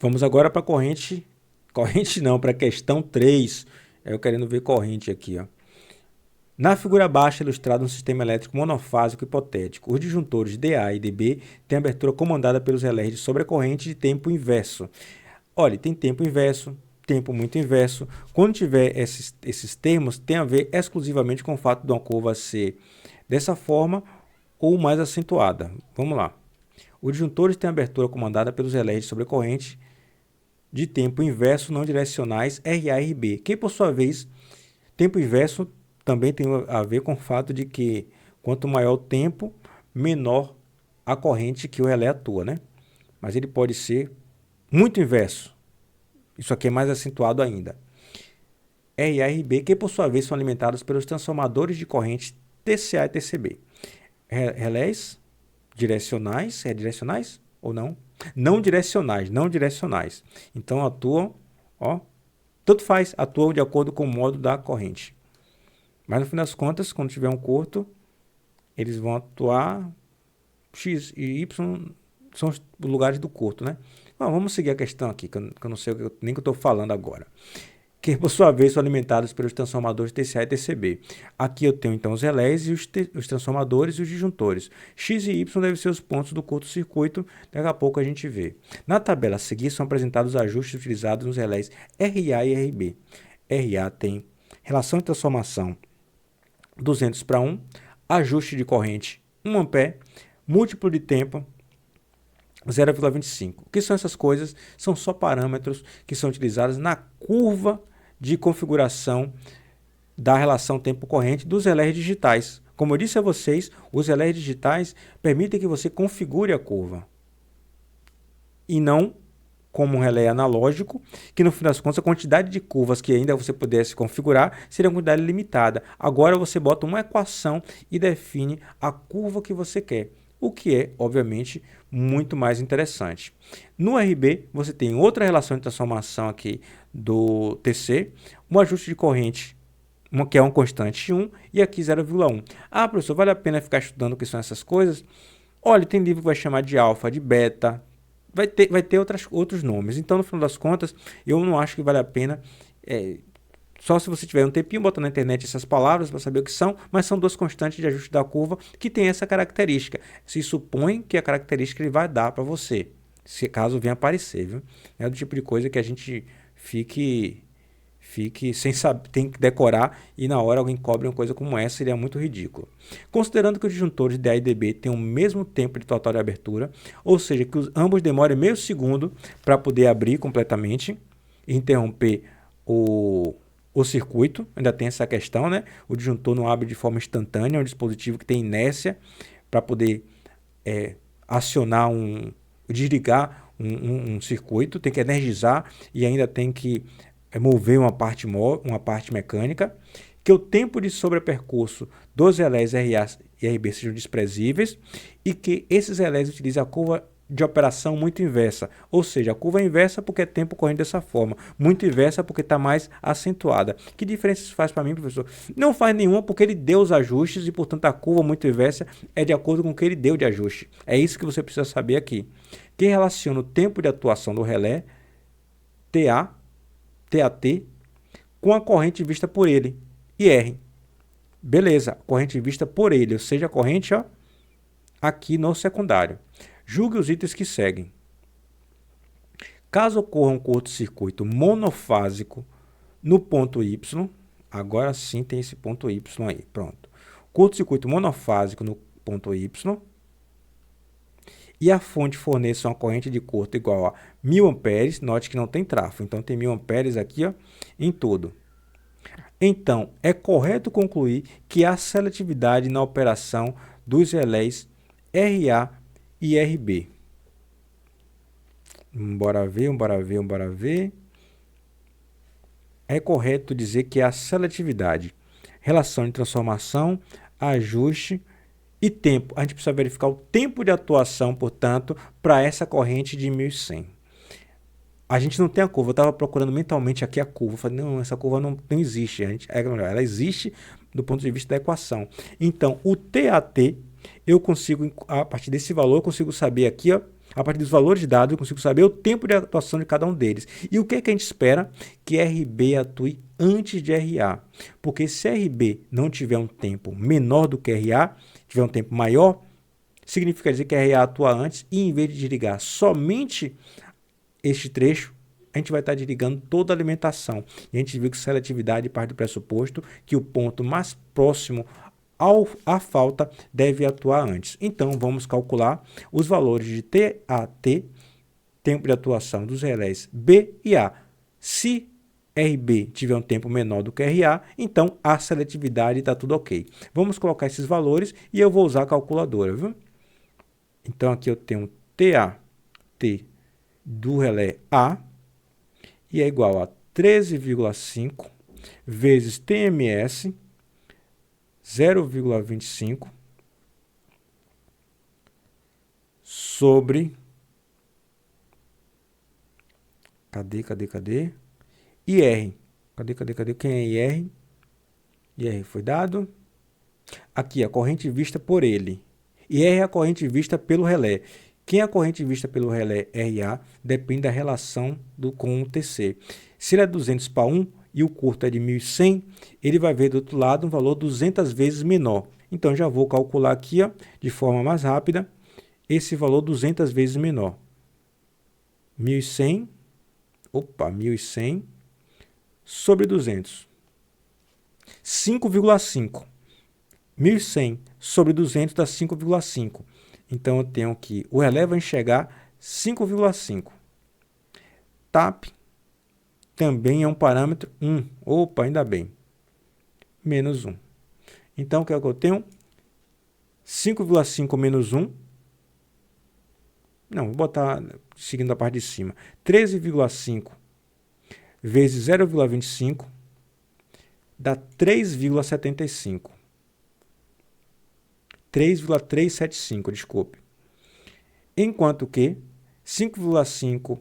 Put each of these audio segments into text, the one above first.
Vamos agora para a corrente não, para a questão 3. Eu querendo ver corrente aqui, ó. Na figura abaixo é ilustrado um sistema elétrico monofásico hipotético. Os disjuntores DA e DB têm abertura comandada pelos relés de sobrecorrente de tempo inverso. Olha, tem tempo inverso, tempo muito inverso. Quando tiver esses termos, tem a ver exclusivamente com o fato de uma curva ser dessa forma ou mais acentuada. Vamos lá. Os disjuntores têm abertura comandada pelos relés de sobrecorrente de tempo inverso não direcionais RA e RB, que por sua vez, tempo inverso também tem a ver com o fato de que quanto maior o tempo, menor a corrente que o relé atua, né? Mas ele pode ser muito inverso. Isso aqui é mais acentuado ainda. RA e RB, que por sua vez são alimentados pelos transformadores de corrente TCA e TCB. Relés direcionais, direcionais ou não? Não direcionais. Então atuam, ó, tanto faz, atuam de acordo com o modo da corrente. Mas no fim das contas, quando tiver um curto, eles vão atuar, X e Y são os lugares do curto, né? Bom, vamos seguir a questão aqui, que eu não sei nem o que eu estou falando agora. Que por sua vez são alimentados pelos transformadores TCA e TCB. Aqui eu tenho então os relés e os transformadores e os disjuntores. X e Y devem ser os pontos do curto-circuito, daqui a pouco a gente vê. Na tabela a seguir são apresentados os ajustes utilizados nos relés RA e RB. RA tem relação de transformação 200 para 1, ajuste de corrente 1 A, múltiplo de tempo 0,25. O que são essas coisas? São só parâmetros que são utilizados na curva de configuração da relação tempo-corrente dos relés digitais. Como eu disse a vocês, os relés digitais permitem que você configure a curva. E não como um relé analógico, que no fim das contas a quantidade de curvas que ainda você pudesse configurar seria uma quantidade limitada. Agora você bota uma equação e define a curva que você quer, o que é, obviamente, muito mais interessante. No RB, você tem outra relação de transformação aqui do TC, um ajuste de corrente, que é uma constante 1, e aqui 0,1. Ah, professor, vale a pena ficar estudando o que são essas coisas? Olha, tem livro que vai chamar de alfa, de beta, vai ter outros nomes. Então, no final das contas, eu não acho que vale a pena, só se você tiver um tempinho, botar na internet essas palavras para saber o que são, mas são duas constantes de ajuste da curva que tem essa característica. Se supõe que a característica ele vai dar para você, se caso venha aparecer, viu? É do tipo de coisa que a gente fique sem saber, tem que decorar e na hora alguém cobre uma coisa como essa, seria muito ridículo. Considerando que os disjuntores DA e DB têm o mesmo tempo de total de abertura, ou seja, que ambos demorem meio segundo para poder abrir completamente e interromper o circuito, ainda tem essa questão, né? O disjuntor não abre de forma instantânea, é um dispositivo que tem inércia para poder acionar desligar um circuito, tem que energizar e ainda tem que mover uma parte mecânica, que o tempo de sobrepercurso dos relés RA e RB sejam desprezíveis e que esses relés utilizem a curva de operação muito inversa, ou seja, a curva é inversa porque é tempo correndo dessa forma, muito inversa porque está mais acentuada. Que diferença isso faz para mim, professor? Não faz nenhuma, porque ele deu os ajustes e, portanto, a curva muito inversa é de acordo com o que ele deu de ajuste. É isso que você precisa saber aqui. Que relaciona o tempo de atuação do relé TAT, com a corrente vista por ele, IR. Beleza, corrente vista por ele, ou seja, a corrente aqui no secundário. Julgue os itens que seguem. Caso ocorra um curto-circuito monofásico no ponto Y, agora sim tem esse ponto Y aí, pronto. Curto-circuito monofásico no ponto Y, e a fonte forneça uma corrente de curto igual a 1000 amperes, note que não tem trafo, então tem 1000 amperes aqui em todo. Então, é correto concluir que há seletividade na operação dos relés RA e RB. Bora ver. É correto dizer que há seletividade. Relação de transformação, ajuste e tempo. A gente precisa verificar o tempo de atuação, portanto, para essa corrente de 1100. A gente não tem a curva. Eu estava procurando mentalmente aqui a curva. Eu falei, não, essa curva não existe. Ela existe do ponto de vista da equação. Então, o TAT, eu consigo, a partir desse valor, eu consigo saber aqui A partir dos valores dados, eu consigo saber o tempo de atuação de cada um deles. E o que é que a gente espera? Que RB atue antes de RA. Porque se RB não tiver um tempo menor do que RA, tiver um tempo maior, significa dizer que RA atua antes e, em vez de desligar somente este trecho, a gente vai estar desligando toda a alimentação. E a gente viu que seletividade parte do pressuposto que o ponto mais próximo à falta deve atuar antes. Então, vamos calcular os valores de TAT, tempo de atuação dos relés B e A. Se RB tiver um tempo menor do que RA, então a seletividade está tudo ok. Vamos colocar esses valores e eu vou usar a calculadora, viu? Então, aqui eu tenho TAT do relé A e é igual a 13,5 vezes TMS 0,25 sobre cadê? IR. Cadê? Quem é IR? IR foi dado. Aqui, a corrente vista por ele. IR é a corrente vista pelo relé. Quem é a corrente vista pelo relé RA depende da relação com o TC. Se ele é 200 para 1 e o curto é de 1.100, ele vai ver do outro lado um valor 200 vezes menor. Então, já vou calcular aqui, ó, de forma mais rápida, esse valor 200 vezes menor. 1.100 sobre 200. 5,5. 1.100 sobre 200 dá 5,5. Então, eu tenho que o relé vai enxergar 5,5. TAP também é um parâmetro 1. Opa, ainda bem. Menos 1. Então, o que é que eu tenho? 5,5 menos 1. Não, vou botar seguindo a parte de cima. 13,5 vezes 0,25 dá 3,75. 3,375, desculpe. Enquanto que 5,5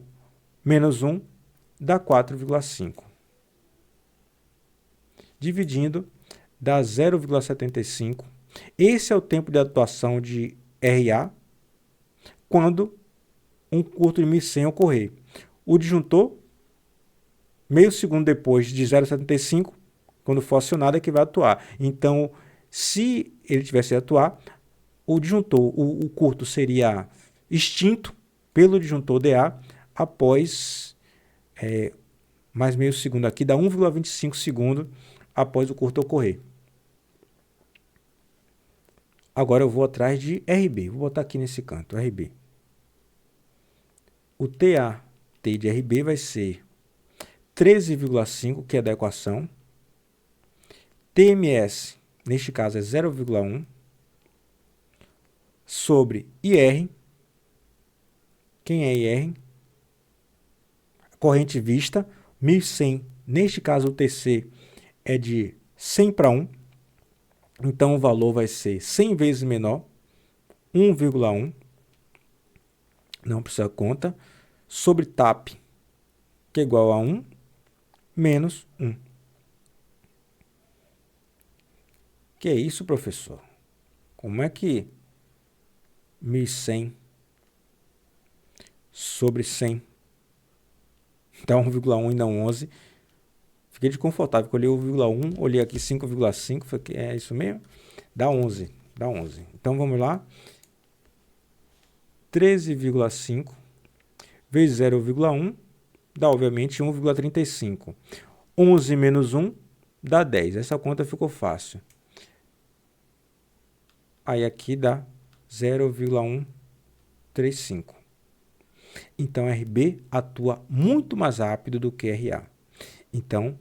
menos 1 dá 4,5. Dividindo, dá 0,75. Esse é o tempo de atuação de RA quando um curto de 1.100 ocorrer. O disjuntor, meio segundo depois de 0,75, quando for acionado, é que vai atuar. Então, se ele tivesse a atuar, o disjuntor, o curto seria extinto pelo disjuntor DA após mais meio segundo aqui, dá 1,25 segundo após o curto ocorrer. Agora eu vou atrás de RB, vou botar aqui nesse canto, RB. O TAT de RB vai ser 13,5, que é da equação. TMS, neste caso, é 0,1 sobre IR. Quem é IR? Corrente vista. 1.100, neste caso o TC é de 100 para 1. Então o valor vai ser 100 vezes menor, 1,1. Não precisa conta. Sobre TAP, que é igual a 1, menos 1. Que é isso, professor? Como é que 1.100 sobre 100 dá 1,1 e não 11? Fiquei desconfortável, olhei 1,1, olhei aqui 5,5, falei, é isso mesmo? Dá 11, dá 11. Então, vamos lá. 13,5 vezes 0,1 dá, obviamente, 1,35. 11 menos 1 dá 10. Essa conta ficou fácil. Aí aqui dá 0,135. Então, RB atua muito mais rápido do que RA. Então,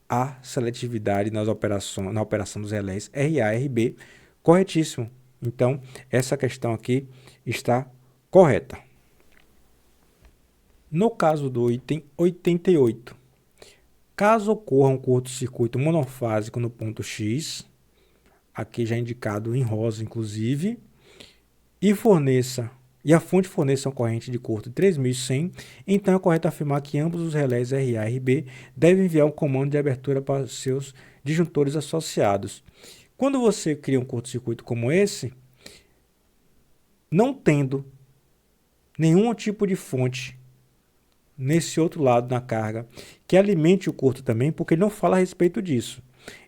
a seletividade na operação dos relés RA e RB, corretíssimo. Então, essa questão aqui está correta. No caso do item 88, caso ocorra um curto-circuito monofásico no ponto X, aqui já indicado em rosa, inclusive, e a fonte forneça uma corrente de curto de 3.100, então é correto afirmar que ambos os relés RA e RB devem enviar um comando de abertura para os seus disjuntores associados. Quando você cria um curto-circuito como esse, não tendo nenhum tipo de fonte nesse outro lado na carga que alimente o curto também, porque ele não fala a respeito disso.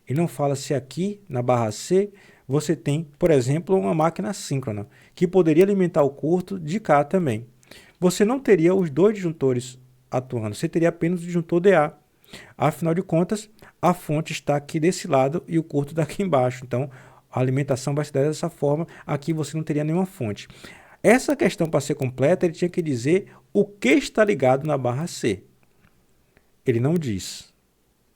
Ele não fala se aqui na barra C você tem, por exemplo, uma máquina síncrona que poderia alimentar o curto de cá também. Você não teria os dois disjuntores atuando, você teria apenas o disjuntor DA. Afinal de contas, a fonte está aqui desse lado e o curto daqui embaixo. Então, a alimentação vai se dar dessa forma. Aqui você não teria nenhuma fonte. Essa questão, para ser completa, ele tinha que dizer o que está ligado na barra C. Ele não diz.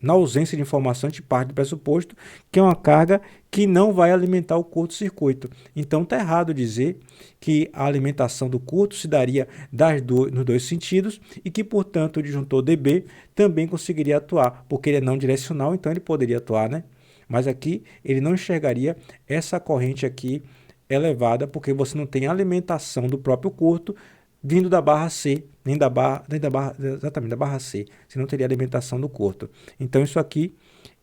Na ausência de informação, a gente parte do pressuposto que é uma carga que não vai alimentar o curto-circuito. Então, está errado dizer que a alimentação do curto se daria nos dois sentidos e que, portanto, o disjuntor DB também conseguiria atuar, porque ele é não direcional, então ele poderia atuar, né? Mas aqui ele não enxergaria essa corrente aqui elevada, porque você não tem alimentação do próprio curto vindo da barra C, exatamente, da barra C, você não teria alimentação do curto. Então isso aqui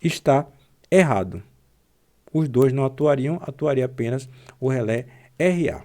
está errado. Os dois não atuariam, atuaria apenas o relé RA.